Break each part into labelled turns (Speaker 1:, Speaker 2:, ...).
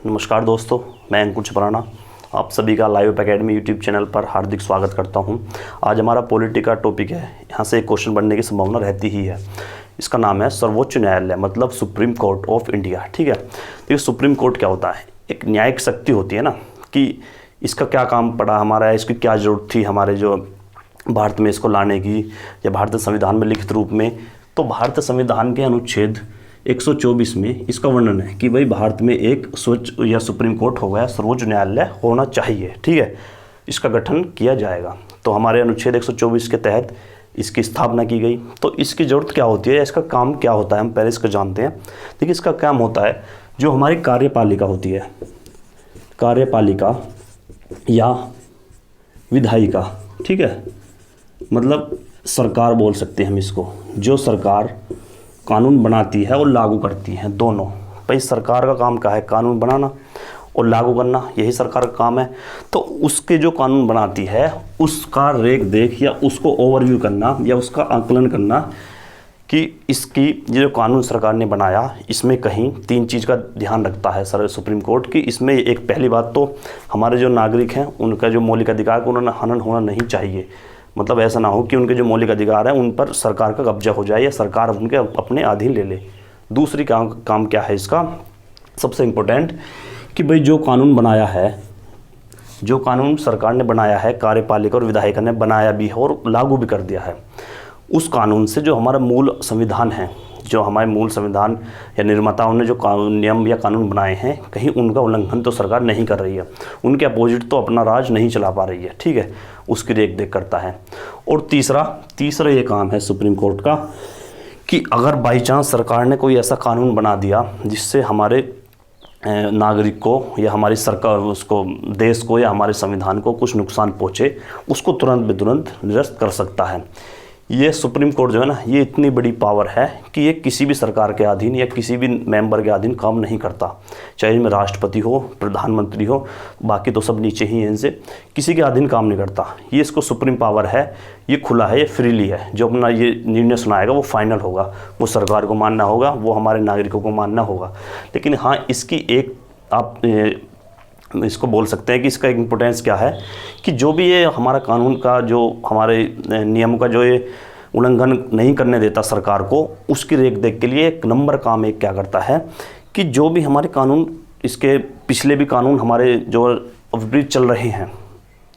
Speaker 1: नमस्कार दोस्तों, मैं अंकुर छपराना आप सभी का लाइव एकेडमी यूट्यूब चैनल पर हार्दिक स्वागत करता हूं। आज हमारा पॉलिटी का टॉपिक है, यहाँ से एक क्वेश्चन बनने की संभावना रहती ही है। इसका नाम है सर्वोच्च न्यायालय, मतलब सुप्रीम कोर्ट ऑफ इंडिया। ठीक है, तो ये सुप्रीम कोर्ट क्या होता है? एक न्यायिक शक्ति होती है ना, कि इसका क्या काम पड़ा हमारा, इसकी क्या ज़रूरत थी हमारे जो भारत में इसको लाने की, या भारतीय संविधान में लिखित रूप में। तो भारतीय संविधान के अनुच्छेद 124 में इसका वर्णन है कि भाई भारत में एक स्वच्छ या सुप्रीम कोर्ट हो गया, सर्वोच्च न्यायालय होना चाहिए। ठीक है, इसका गठन किया जाएगा। तो हमारे अनुच्छेद 124 के तहत इसकी स्थापना की गई। तो इसकी ज़रूरत क्या होती है, इसका काम क्या होता है, हम पहले इसको जानते हैं। देखिए, इसका काम होता है जो हमारी कार्यपालिका होती है, कार्यपालिका या विधायिका, ठीक है, मतलब सरकार बोल सकते हैं हम इसको, जो सरकार कानून बनाती है और लागू करती है, दोनों। भाई सरकार का काम क्या है? कानून बनाना और लागू करना, यही सरकार का काम है। तो उसके जो कानून बनाती है उसका रेख देख या उसको ओवरव्यू करना या उसका आकलन करना कि इसकी ये जो कानून सरकार ने बनाया इसमें कहीं तीन चीज़ का ध्यान रखता है सर सुप्रीम कोर्ट की। इसमें एक पहली बात तो हमारे जो नागरिक हैं उनका जो मौलिक अधिकार को उन्होंने हनन होना नहीं चाहिए। मतलब ऐसा ना हो कि उनके जो मौलिक अधिकार हैं उन पर सरकार का कब्जा हो जाए या सरकार उनके अपने अधीन ले ले। दूसरी काम क्या है इसका, सबसे इम्पोर्टेंट, कि भाई जो कानून बनाया है, जो कानून सरकार ने बनाया है, कार्यपालिका और विधायिका ने बनाया भी है और लागू भी कर दिया है, उस कानून से जो हमारा मूल संविधान है, जो हमारे मूल संविधान या निर्माताओं ने जो कानून नियम या कानून बनाए हैं, कहीं उनका उल्लंघन तो सरकार नहीं कर रही है, उनके अपोजिट तो अपना राज नहीं चला पा रही है। ठीक है, उसकी रेख देख करता है। और तीसरा ये काम है सुप्रीम कोर्ट का कि अगर बाई चांस सरकार ने कोई ऐसा कानून बना दिया जिससे हमारे नागरिक को या हमारी सरकार, उसको, देश को या हमारे संविधान को कुछ नुकसान पहुँचे, उसको तुरंत बेतुरंत निरस्त कर सकता है। ये सुप्रीम कोर्ट जो है ना, ये इतनी बड़ी पावर है कि ये किसी भी सरकार के अधीन या किसी भी मेंबर के अधीन काम नहीं करता। चाहे इसमें राष्ट्रपति हो, प्रधानमंत्री हो, बाकी तो सब नीचे ही हैं, इनसे किसी के अधीन काम नहीं करता। ये इसको सुप्रीम पावर है, ये खुला है, ये फ्रीली है। जो अपना ये निर्णय सुनाएगा वो फाइनल होगा, वो सरकार को मानना होगा, वो हमारे नागरिकों को मानना होगा। लेकिन हाँ, इसकी एक आप इसको बोल सकते हैं कि इसका एक इम्पोर्टेंस क्या है कि जो भी ये हमारा कानून का, जो हमारे नियम का जो ये उल्लंघन नहीं करने देता सरकार को, उसकी रेख देख के लिए एक नंबर काम एक क्या करता है कि जो भी हमारे कानून, इसके पिछले भी कानून हमारे जो विपरीत चल रहे हैं,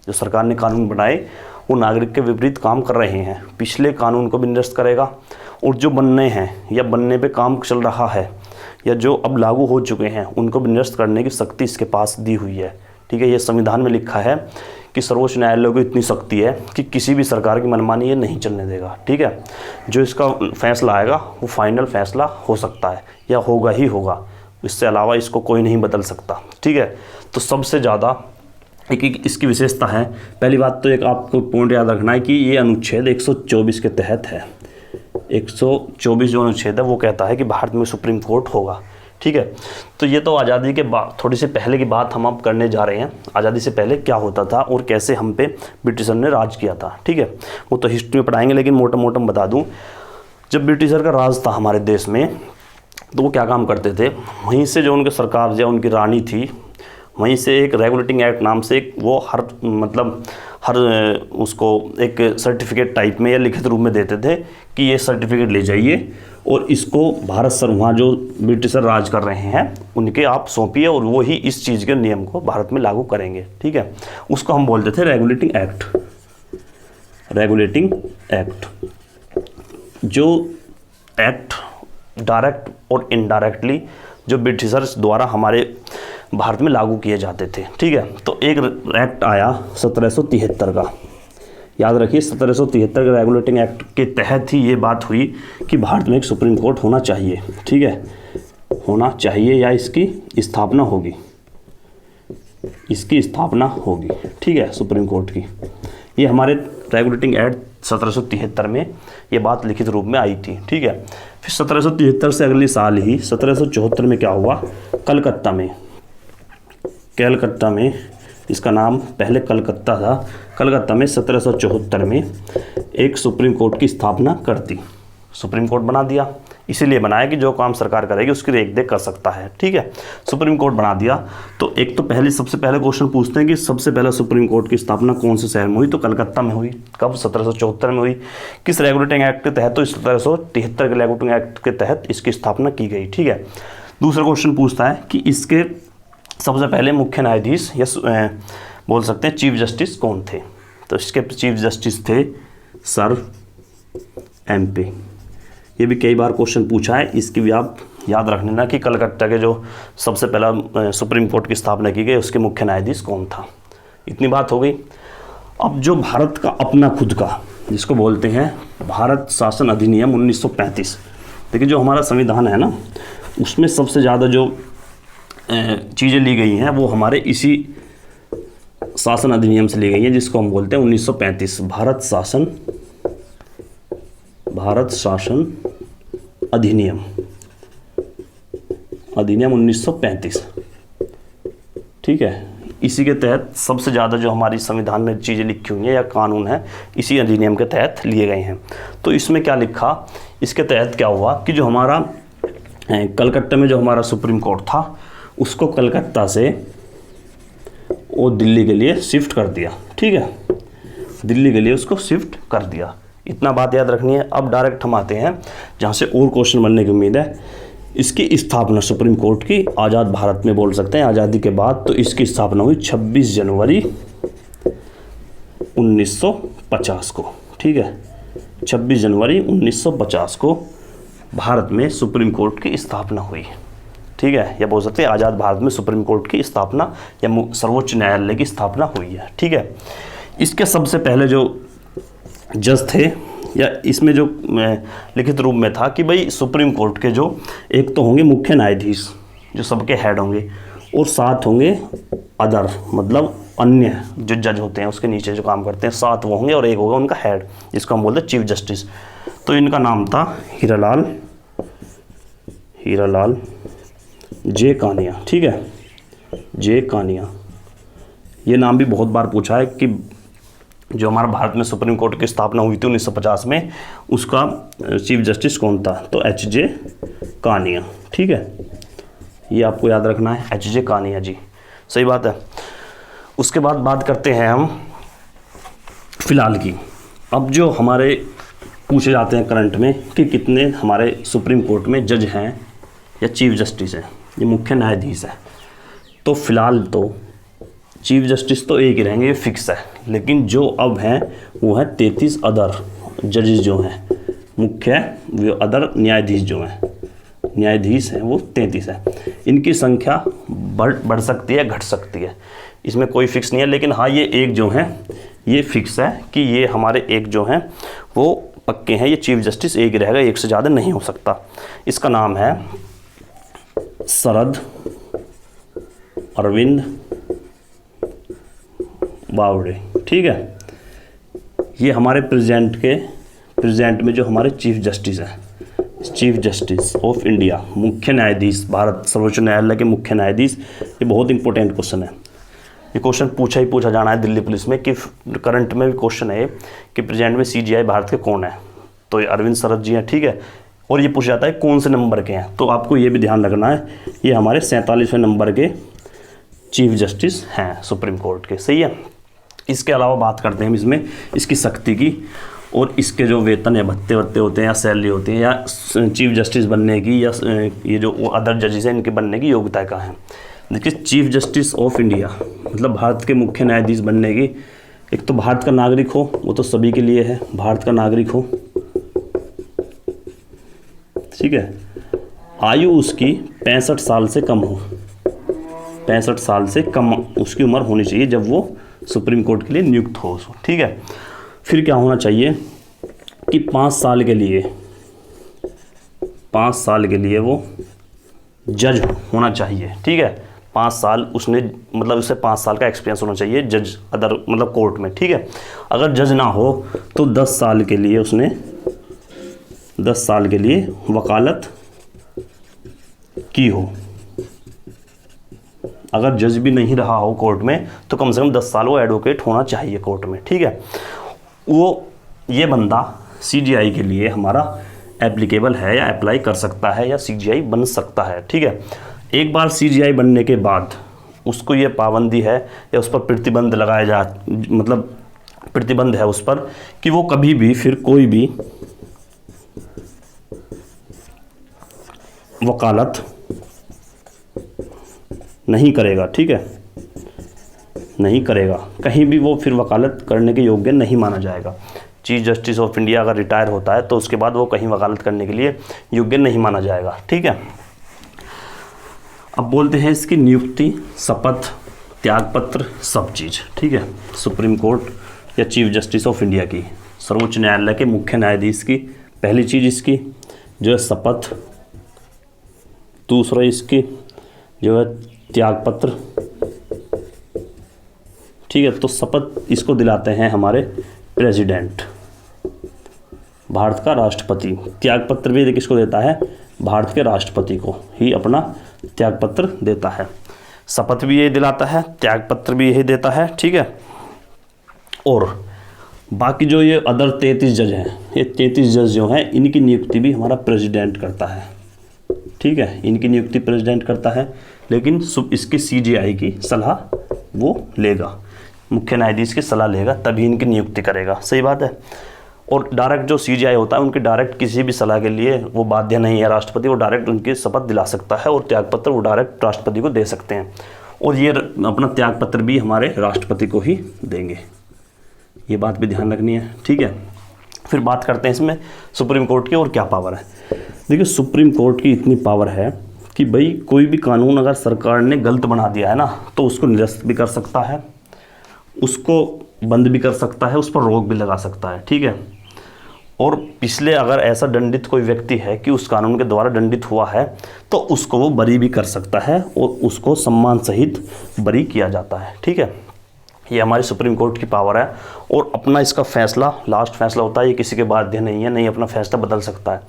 Speaker 1: जो सरकार ने कानून बनाए वो नागरिक के विपरीत काम कर रहे हैं, पिछले कानून को भी निरस्त करेगा। और जो बनने हैं या बनने पे काम चल रहा है या जो अब लागू हो चुके हैं उनको भी निरस्त करने की शक्ति इसके पास दी हुई है। ठीक है, ये संविधान में लिखा है कि सर्वोच्च न्यायालय को इतनी शक्ति है कि किसी भी सरकार की मनमानी ये नहीं चलने देगा। ठीक है, जो इसका फैसला आएगा वो फाइनल फैसला हो सकता है या होगा ही होगा, इससे अलावा इसको कोई नहीं बदल सकता। ठीक है, तो सबसे ज़्यादा एक इसकी विशेषता है, पहली बात तो एक आपको पॉइंट याद रखना है कि ये अनुच्छेद 124 के तहत है। 124 जो अनुच्छेद है वो कहता है कि भारत में सुप्रीम कोर्ट होगा। ठीक है, तो ये तो आज़ादी के बाद थोड़ी सी पहले की बात हम अब करने जा रहे हैं। आज़ादी से पहले क्या होता था और कैसे हम पे ब्रिटिशर ने राज किया था। ठीक है, वो तो हिस्ट्री में पढ़ाएंगे, लेकिन मोटा मोटा बता दूं, जब ब्रिटिशर का राज था हमारे देश में तो वो क्या काम करते थे, वहीं से जो उनकी सरकार या उनकी रानी थी, वहीं से एक रेगुलेटिंग एक्ट नाम से एक वो हर उसको एक सर्टिफिकेट टाइप में या लिखित रूप में देते थे कि ये सर्टिफिकेट ले जाइए और इसको भारत सर, वहाँ जो ब्रिटिशर राज कर रहे हैं उनके आप सौंपिए और वो ही इस चीज़ के नियम को भारत में लागू करेंगे। ठीक है, उसको हम बोलते थे रेगुलेटिंग एक्ट। रेगुलेटिंग एक्ट, जो एक्ट डायरेक्ट और इनडायरेक्टली जो ब्रिटिशर्स द्वारा हमारे भारत में लागू किए जाते थे। ठीक है, तो एक एक्ट आया 1773 का, याद रखिए 1773 के रेगुलेटिंग एक्ट के तहत ही ये बात हुई कि भारत में एक सुप्रीम कोर्ट होना चाहिए। ठीक है, होना चाहिए या इसकी स्थापना होगी, इसकी स्थापना होगी। ठीक है, सुप्रीम कोर्ट की, ये हमारे रेगुलेटिंग एक्ट 1773 में ये बात लिखित रूप में आई थी। ठीक है, फिर 1773 से अगले साल ही 1774 में क्या हुआ, कलकत्ता में, इसका नाम पहले कलकत्ता था, कलकत्ता में 1774 में एक सुप्रीम कोर्ट की स्थापना कर दी। सुप्रीम कोर्ट बना दिया, इसीलिए बनाया कि जो काम सरकार करेगी उसकी रेख देख कर सकता है, ठीक है। सुप्रीम कोर्ट बना दिया। तो एक तो सबसे पहले क्वेश्चन पूछते हैं कि सबसे पहले सुप्रीम कोर्ट की स्थापना कौन से शहर में हुई? तो कलकत्ता में हुई। कब? 1774 में हुई। किस रेगुलेटिंग एक्ट के तहत? तो 1773 के रेगुलेटिंग एक्ट के तहत इसकी स्थापना की गई, ठीक है। दूसरा क्वेश्चन पूछता है कि इसके सबसे पहले मुख्य न्यायाधीश या बोल सकते हैं चीफ जस्टिस कौन थे? तो इसके चीफ जस्टिस थे सर MP। ये भी कई बार क्वेश्चन पूछा है, इसकी भी आप याद रख लेना कि कलकत्ता के जो सबसे पहला सुप्रीम कोर्ट की स्थापना की गई उसके मुख्य न्यायाधीश कौन था। इतनी बात हो गई। अब जो भारत का अपना खुद का, जिसको बोलते हैं भारत शासन अधिनियम 1935, देखिए जो हमारा संविधान है ना, उसमें सबसे ज़्यादा जो चीज़ें ली गई हैं वो हमारे इसी शासन अधिनियम से ली गई है, जिसको हम बोलते हैं 1935 भारत शासन अधिनियम 1935, ठीक है। इसी के तहत सबसे ज़्यादा जो हमारी संविधान में चीज़ें लिखी हुई हैं या कानून है, इसी अधिनियम के तहत लिए गए हैं। तो इसमें क्या लिखा, इसके तहत क्या हुआ कि जो हमारा कलकत्ता में जो हमारा सुप्रीम कोर्ट था उसको कलकत्ता से वो दिल्ली के लिए शिफ्ट कर दिया, ठीक है। दिल्ली के लिए उसको शिफ्ट कर दिया। इतना बात याद रखनी है। अब डायरेक्ट हम आते हैं जहाँ से और क्वेश्चन बनने की उम्मीद है। इसकी स्थापना सुप्रीम कोर्ट की आज़ाद भारत में बोल सकते हैं, आज़ादी के बाद। तो इसकी स्थापना हुई 26 जनवरी 1950 को, ठीक है। 26 जनवरी 1950 को भारत में सुप्रीम कोर्ट की स्थापना हुई, ठीक है। या बोल सकते हैं आज़ाद भारत में सुप्रीम कोर्ट की स्थापना या सर्वोच्च न्यायालय की स्थापना हुई है, ठीक है। इसके सबसे पहले जो जज थे, या इसमें जो लिखित रूप में था कि भाई सुप्रीम कोर्ट के जो एक तो होंगे मुख्य न्यायाधीश जो सबके हेड होंगे, और 7 होंगे अदर, मतलब अन्य जो जज होते हैं उसके नीचे जो काम करते हैं, 7 वो होंगे, और एक होगा उनका हेड जिसको हम बोलते हैं चीफ जस्टिस। तो इनका नाम था हीरालाल जे कानिया, ठीक है, जे कानिया। ये नाम भी बहुत बार पूछा है कि जो हमारा भारत में सुप्रीम कोर्ट की स्थापना हुई थी 1950 में, उसका चीफ जस्टिस कौन था? तो HJ कानिया, ठीक है। ये आपको याद रखना है, HJ कानिया जी, सही बात है। उसके बाद बात करते हैं हम फिलहाल की। अब जो हमारे पूछे जाते हैं करंट में कि कितने हमारे सुप्रीम कोर्ट में जज हैं या चीफ जस्टिस हैं, ये मुख्य न्यायाधीश है। तो फिलहाल तो चीफ जस्टिस तो एक ही रहेंगे, ये फिक्स है। लेकिन जो अब हैं वो है 33 अदर जजेस जो हैं, मुख्य वो अदर न्यायाधीश जो हैं, न्यायाधीश हैं वो 33 है। इनकी संख्या बढ़ सकती है, घट सकती है, इसमें कोई फिक्स नहीं है। लेकिन हाँ, ये एक जो हैं ये फिक्स है कि ये हमारे एक जो हैं वो पक्के हैं, ये चीफ जस्टिस एक ही रहेगा, एक से ज़्यादा नहीं हो सकता। इसका नाम है शरद अरविंद बावड़े, ठीक है। ये हमारे प्रेजेंट में जो हमारे चीफ जस्टिस हैं, चीफ जस्टिस ऑफ इंडिया, मुख्य न्यायाधीश, भारत सर्वोच्च न्यायालय के मुख्य न्यायाधीश। ये बहुत इंपॉर्टेंट क्वेश्चन है। ये क्वेश्चन पूछा जाना है दिल्ली पुलिस में कि करंट में भी क्वेश्चन है कि प्रेजेंट में CGI भारत के कौन है? तो ये अरविंद शरद जी हैं, ठीक है। और ये पूछा जाता है कौन से नंबर के हैं, तो आपको ये भी ध्यान रखना है, ये हमारे 47वें नंबर के चीफ जस्टिस हैं सुप्रीम कोर्ट के, सही है। इसके अलावा बात करते हैं हम इसमें इसकी शक्ति की, और इसके जो वेतन या भत्ते होते हैं या सैलरी होती है, या चीफ जस्टिस बनने की या ये जो अदर जजेस हैं इनके बनने की योग्यता का है। देखिए, चीफ जस्टिस ऑफ इंडिया मतलब भारत के मुख्य न्यायाधीश बनने की, एक तो भारत का नागरिक हो, वो तो सभी के लिए है, भारत का नागरिक हो, ठीक है। आयु उसकी 65 साल से कम हो, 65 साल से कम उसकी उम्र होनी चाहिए जब वो सुप्रीम कोर्ट के लिए नियुक्त हो, ठीक है। फिर क्या होना चाहिए कि 5 साल के लिए वो जज होना चाहिए, ठीक है। 5 साल उसने मतलब उसे 5 साल का एक्सपीरियंस होना चाहिए जज अदर मतलब कोर्ट में, ठीक है। अगर जज ना हो तो 10 साल के लिए उसने 10 साल के लिए वकालत की हो। अगर जज भी नहीं रहा हो कोर्ट में तो कम से कम 10 साल वो एडवोकेट होना चाहिए कोर्ट में, ठीक है। वो ये बंदा CGI के लिए हमारा एप्लीकेबल है या अप्लाई कर सकता है या सीजीआई बन सकता है। ठीक है, एक बार सीजीआई बनने के बाद उसको ये पाबंदी है या उस पर प्रतिबंध लगाया मतलब प्रतिबंध है उस पर कि वो कभी भी फिर कोई भी वकालत नहीं करेगा। ठीक है, नहीं करेगा, कहीं भी वो फिर वकालत करने के योग्य नहीं माना जाएगा। चीफ जस्टिस ऑफ इंडिया अगर रिटायर होता है तो उसके बाद वो कहीं वकालत करने के लिए योग्य नहीं माना जाएगा। ठीक है, अब बोलते हैं इसकी नियुक्ति, शपथ, त्यागपत्र, सब चीज़। ठीक है, सुप्रीम कोर्ट या चीफ जस्टिस ऑफ इंडिया की, सर्वोच्च न्यायालय के मुख्य न्यायाधीश की पहली चीज़ इसकी जो है शपथ, दूसरा इसकी जो है त्यागपत्र। ठीक है, तो शपथ इसको दिलाते हैं हमारे प्रेसिडेंट, भारत का राष्ट्रपति। त्यागपत्र भी किसको देता है? भारत के राष्ट्रपति को ही अपना त्यागपत्र देता है। शपथ भी यही दिलाता है, त्यागपत्र भी यही देता है। ठीक है, और बाकी जो ये अदर 33 जज हैं, ये 33 जज जो हैं इनकी नियुक्ति भी हमारा प्रेसिडेंट करता है। ठीक है, इनकी नियुक्ति प्रेसिडेंट करता है, लेकिन इसकी सीजीआई की सलाह वो लेगा, मुख्य न्यायाधीश की सलाह लेगा, तभी इनकी नियुक्ति करेगा। सही बात है। और डायरेक्ट जो सीजीआई होता है उनकी डायरेक्ट किसी भी सलाह के लिए वो बाध्य नहीं है राष्ट्रपति, वो डायरेक्ट उनकी शपथ दिला सकता है और त्यागपत्र वो डायरेक्ट राष्ट्रपति को दे सकते हैं, और ये अपना त्यागपत्र भी हमारे राष्ट्रपति को ही देंगे। ये बात भी ध्यान रखनी है। ठीक है, फिर बात करते हैं इसमें सुप्रीम कोर्ट की और क्या पावर है। देखिए, सुप्रीम कोर्ट की इतनी पावर है कि भाई कोई भी कानून अगर सरकार ने गलत बना दिया है ना तो उसको निरस्त भी कर सकता है, उसको बंद भी कर सकता है, उस पर रोक भी लगा सकता है। ठीक है, और पिछले अगर ऐसा दंडित कोई व्यक्ति है कि उस कानून के द्वारा दंडित हुआ है तो उसको वो बरी भी कर सकता है और उसको सम्मान सहित बरी किया जाता है। ठीक है, ये हमारी सुप्रीम कोर्ट की पावर है, और अपना इसका फैसला लास्ट फैसला होता है, ये किसी के बाध्य नहीं है, नहीं अपना फैसला बदल सकता है।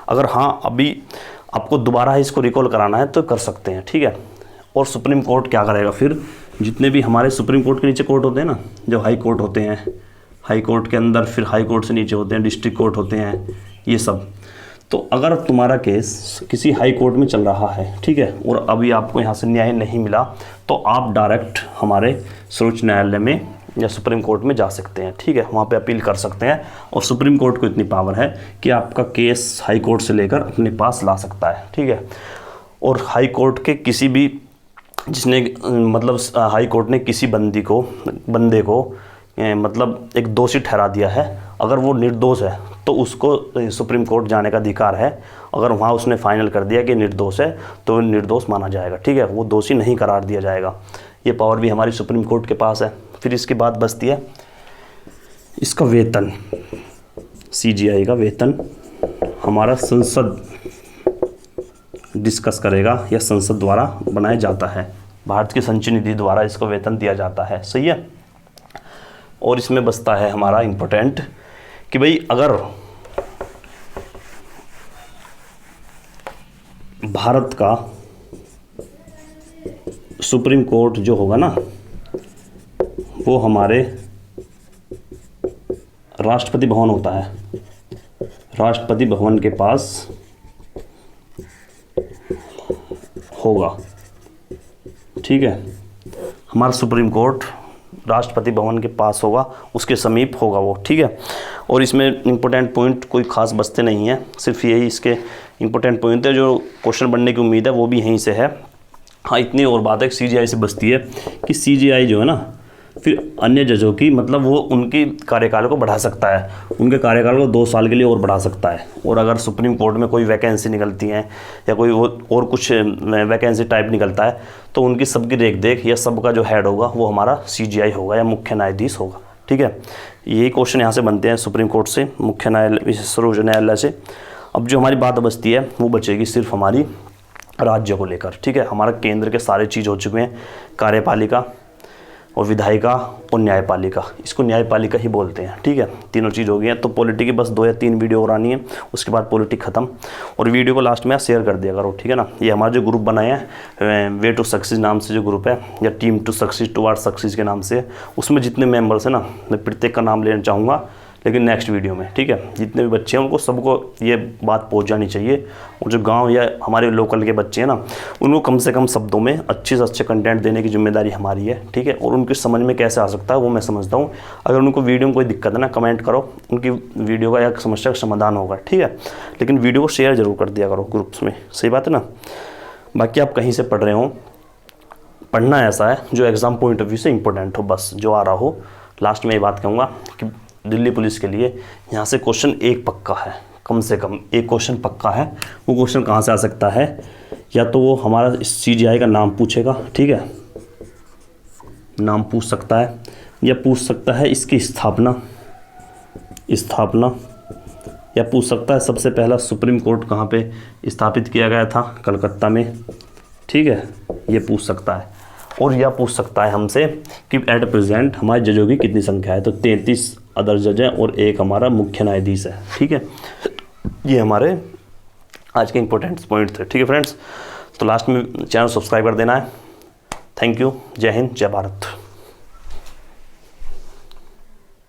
Speaker 1: अगर हाँ अभी आपको दोबारा इसको रिकॉल कराना है तो कर सकते हैं। ठीक है, और सुप्रीम कोर्ट क्या करेगा फिर, जितने भी हमारे सुप्रीम कोर्ट के नीचे कोर्ट होते हैं ना, जो हाई कोर्ट होते हैं, हाई कोर्ट के अंदर फिर हाई कोर्ट से नीचे होते हैं डिस्ट्रिक्ट कोर्ट होते हैं, ये सब। तो अगर तुम्हारा केस किसी हाई कोर्ट में चल रहा है, ठीक है, और अभी आपको यहाँ से न्याय नहीं मिला, तो आप डायरेक्ट हमारे सर्वोच्च न्यायालय में या सुप्रीम कोर्ट में जा सकते हैं। ठीक है, वहाँ पे अपील कर सकते हैं, और सुप्रीम कोर्ट को इतनी पावर है कि आपका केस हाई कोर्ट से लेकर अपने पास ला सकता है। ठीक है, और हाई कोर्ट के किसी भी जिसने मतलब हाई कोर्ट ने किसी बंदे को मतलब एक दोषी ठहरा दिया है, अगर वो निर्दोष है तो उसको सुप्रीम कोर्ट जाने का अधिकार है। अगर वहाँ उसने फाइनल कर दिया कि निर्दोष है तो निर्दोष माना जाएगा। ठीक है, वो दोषी नहीं करार दिया जाएगा। ये पावर भी हमारी सुप्रीम कोर्ट के पास है। फिर इसके बाद बचती है इसका वेतन, सीजीआई का वेतन हमारा संसद डिस्कस करेगा या संसद द्वारा बनाया जाता है, भारत की संचय निधि द्वारा इसको वेतन दिया जाता है। सही है, और इसमें बचता है हमारा इम्पोर्टेंट कि भाई अगर भारत का सुप्रीम कोर्ट जो होगा ना वो हमारे राष्ट्रपति भवन होता है, राष्ट्रपति भवन के पास होगा। ठीक है, हमारा सुप्रीम कोर्ट राष्ट्रपति भवन के पास होगा, उसके समीप होगा वो। ठीक है, और इसमें इम्पोर्टेंट पॉइंट कोई खास बचते नहीं है, सिर्फ यही इसके इम्पोर्टेंट पॉइंट है, जो क्वेश्चन बनने की उम्मीद है वो भी यहीं से है। हाँ, इतनी और बात है सीजीआई से बचती है कि सीजीआई जो है ना फिर अन्य जजों की मतलब वो उनकी कार्यकाल को बढ़ा सकता है, उनके कार्यकाल को 2 साल के लिए और बढ़ा सकता है। और अगर सुप्रीम कोर्ट में कोई वैकेंसी निकलती है या कोई और कुछ वैकेंसी टाइप निकलता है तो उनकी सबकी देख देख या सबका जो हेड होगा वो हमारा सीजीआई होगा या मुख्य न्यायाधीश होगा। ठीक है, यही क्वेश्चन यहाँ से बनते हैं सुप्रीम कोर्ट से, मुख्य न्यायालय, सर्वोच्च न्यायालय से। अब जो हमारी बात बचती है वो बचेगी सिर्फ हमारी राज्य को लेकर। ठीक है, हमारा केंद्र के सारे चीज़ हो चुके हैं, कार्यपालिका और विधायिका और न्यायपालिका, इसको न्यायपालिका ही बोलते हैं। ठीक है, तीनों चीज़ हो गई हैं। तो पॉलिटी की बस 2 या 3 वीडियो और आनी है, उसके बाद पॉलिटिक ख़त्म। और वीडियो को लास्ट में आप शेयर कर दिया करो। ठीक है ना, ये हमारा जो ग्रुप बनाया है वे टू सक्सेस नाम से जो ग्रुप है, या team to success toward success के नाम से, उसमें जितने मेंबर्स हैं ना, मैं प्रत्येक का नाम लेना चाहूँगा, लेकिन नेक्स्ट वीडियो में, ठीक है। जितने भी बच्चे हैं उनको सबको ये बात पहुंच जानी चाहिए, और जो गांव या हमारे लोकल के बच्चे हैं ना, उनको कम से कम शब्दों में अच्छे से अच्छे कंटेंट देने की जिम्मेदारी हमारी है, ठीक है। और उनकी समझ में कैसे आ सकता है वो मैं समझता हूँ। अगर उनको वीडियो में कोई दिक्कत है ना, कमेंट करो, उनकी वीडियो का या समस्या का समाधान होगा, ठीक है। लेकिन वीडियो को शेयर जरूर कर दिया करो ग्रुप्स में, सही बात है ना। बाकी आप कहीं से पढ़ रहे हो, पढ़ना ऐसा है जो एग्ज़ाम पॉइंट ऑफ व्यू से इंपॉर्टेंट हो, बस जो आ रहा हो। लास्ट में ये बात कहूँगा कि दिल्ली पुलिस के लिए यहाँ से क्वेश्चन एक पक्का है, कम से कम एक क्वेश्चन पक्का है। वो क्वेश्चन कहाँ से आ सकता है, या तो वो हमारा CGI का नाम पूछेगा, ठीक है, नाम पूछ सकता है, या पूछ सकता है इसकी स्थापना, या पूछ सकता है सबसे पहला सुप्रीम कोर्ट कहाँ पे स्थापित किया गया था, कलकत्ता में, ठीक है, ये पूछ सकता है। और यह पूछ सकता है हमसे कि एट प्रेजेंट हमारे जजों की कितनी संख्या है, तो 33 अदर जज हैं और एक हमारा मुख्य न्यायाधीश है, ठीक है। ये हमारे आज के इंपॉर्टेंट पॉइंट थे, ठीक है फ्रेंड्स। तो लास्ट में चैनल सब्सक्राइब कर देना है। थैंक यू, जय हिंद, जय भारत।